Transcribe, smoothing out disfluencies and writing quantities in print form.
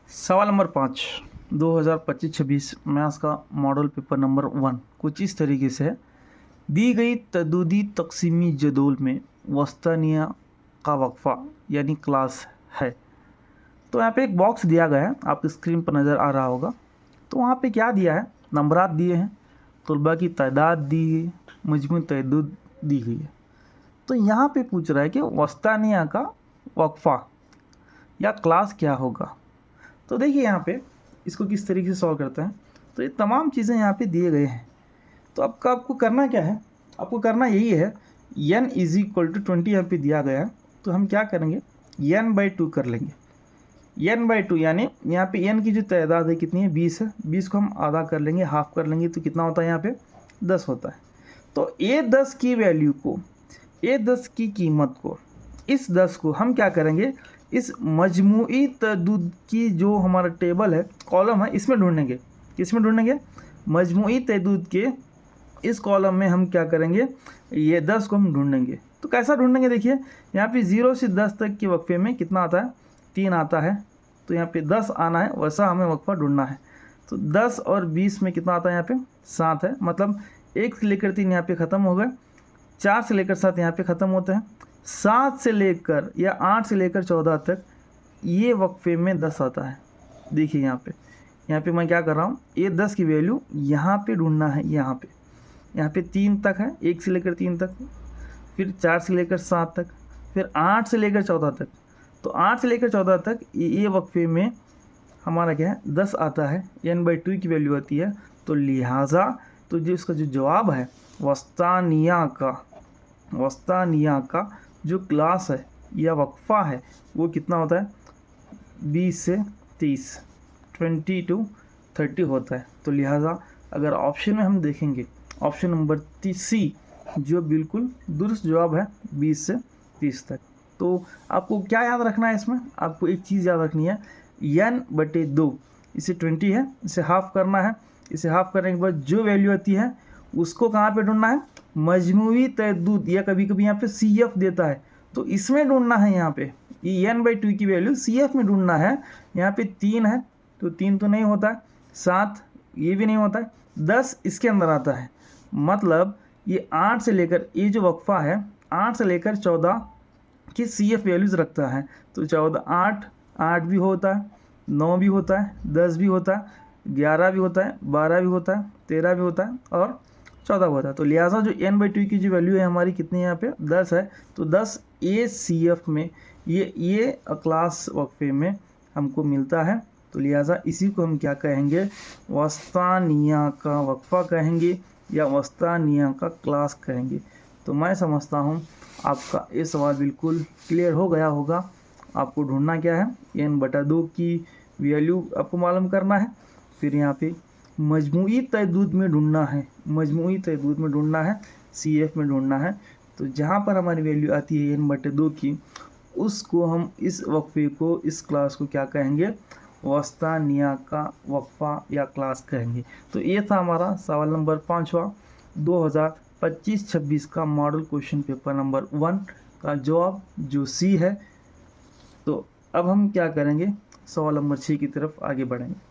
सवाल number 5 2025-26 maths का model paper number 1 कुछ इस तरीके से है। दी गई तदुदी तकसीमी जदोल में वस्तानिया का वक्फा यानी क्लास है। तो यहाँ पे एक बॉक्स दिया गया है, आप स्क्रीन पर नज़र आ रहा होगा। तो वहाँ पे क्या दिया है, नंबरात दिए हैं, तलबा की तादाद दी गई, मजमू तदुद दी गई है। तो यहाँ पे पूछ रहा है कि वस्तानिया का वक्फा या क्लास क्या होगा। तो देखिए यहाँ पे इसको किस तरीके से सॉल्व करते हैं। तो ये तमाम चीज़ें यहाँ पे दिए गए हैं। तो आपको करना क्या है, आपको करना यही है, n इज इक्वल टू 20 यहाँ पे दिया गया है। तो हम क्या करेंगे, n/2 कर लेंगे। n/2 यानी यहाँ पे n की जो तादाद है कितनी है, 20 है। 20 को हम आधा कर लेंगे, हाफ कर लेंगे, तो कितना होता है यहाँ पे 10 होता है। तो a10 की वैल्यू को, a10 की कीमत को, इस 10 को हम क्या करेंगे, इस मजमूई तदुद की जो हमारा टेबल है, कॉलम है, इसमें ढूंढेंगे। किसमें ढूंढेंगे, मजमूई तदुद के इस कॉलम में हम क्या करेंगे, ये 10 को हम ढूंढेंगे। तो कैसा ढूंढेंगे, देखिए यहाँ पे 0 से 10 तक के वक्फे में कितना आता है, 3 आता है। तो यहाँ पे 10 आना है, वैसा हमें वक्फा ढूंढना है। तो 10 और 20 में कितना आता है, यहाँ पे 7 है। मतलब 1 से लेकर 3 यहाँ पे ख़त्म हो गए, 4 से लेकर 7 यहाँ पे ख़त्म होते हैं, 7 से लेकर या 8 से लेकर 14 तक ये वक्फे में 10 आता है। देखिए यहाँ पे मैं क्या कर रहा हूँ, ये 10 की वैल्यू यहाँ पे ढूंढना है। यहाँ पे 3 तक है, 1 से लेकर 3 तक, फिर 4 से लेकर 7 तक, फिर 8 से लेकर 14 तक। तो 8 से लेकर 14 तक ये वक्फे में हमारा क्या है, 10 आता है, n/2 की वैल्यू आती है। तो लिहाजा तो जो इसका जो जवाब है, वस्तानिया का जो क्लास है या वक्फा है वो कितना होता है, 20 से 30, 20 to 30 होता है। तो लिहाजा अगर ऑप्शन में हम देखेंगे, ऑप्शन नंबर C जो बिल्कुल दुरुस्त जवाब है, 20 से 30 तक। तो आपको क्या याद रखना है इसमें, आपको एक चीज़ याद रखनी है, n/2 इसे 20 है, इसे हाफ करना है। इसे हाफ करने के बाद जो वैल्यू आती है उसको कहाँ पे ढूंढना है, मजमूई तदुद, या कभी कभी यहाँ पे CF देता है, तो इसमें ढूंढना है। यहाँ पे ये n/2 की वैल्यू CF में ढूंढना है। यहाँ पे 3 है, तो 3 तो नहीं होता है, 7 ये भी नहीं होता है, 10 इसके अंदर आता है। मतलब ये 8 से लेकर, ये जो वक्फा है 8 से लेकर 14 की CF वैल्यूज़ रखता है। तो 14, 8 भी होता है, 9 भी होता है, 10 भी होता है, 11 भी होता है, 12 भी होता है, 13 भी होता है और 14 होता है। तो लिहाजा जो n/2 की जो वैल्यू है हमारी कितनी है, यहाँ पे 10 है। तो 10 ACF में ये क्लास वक्फे में हमको मिलता है। तो लिहाजा इसी को हम क्या कहेंगे, वस्तानिया का वक्फा कहेंगे या वस्तानिया का क्लास कहेंगे। तो मैं समझता हूँ आपका ये सवाल बिल्कुल क्लियर हो गया होगा। आपको ढूंढना क्या है, n/2 की वैल्यू आपको मालूम करना है, फिर यहाँ पे मजमूई तदुद में ढूंढना है, CF में ढूंढना है। तो जहाँ पर हमारी वैल्यू आती है n/2 की, उसको हम इस वक्फे को, इस क्लास को क्या कहेंगे, वस्तानिया का वक्फा या क्लास कहेंगे। तो ये था हमारा सवाल नंबर 5वां 2025-26 का मॉडल क्वेश्चन पेपर नंबर 1 का जवाब जो C है। तो अब हम क्या करेंगे, सवाल नंबर 6 की तरफ आगे बढ़ेंगे।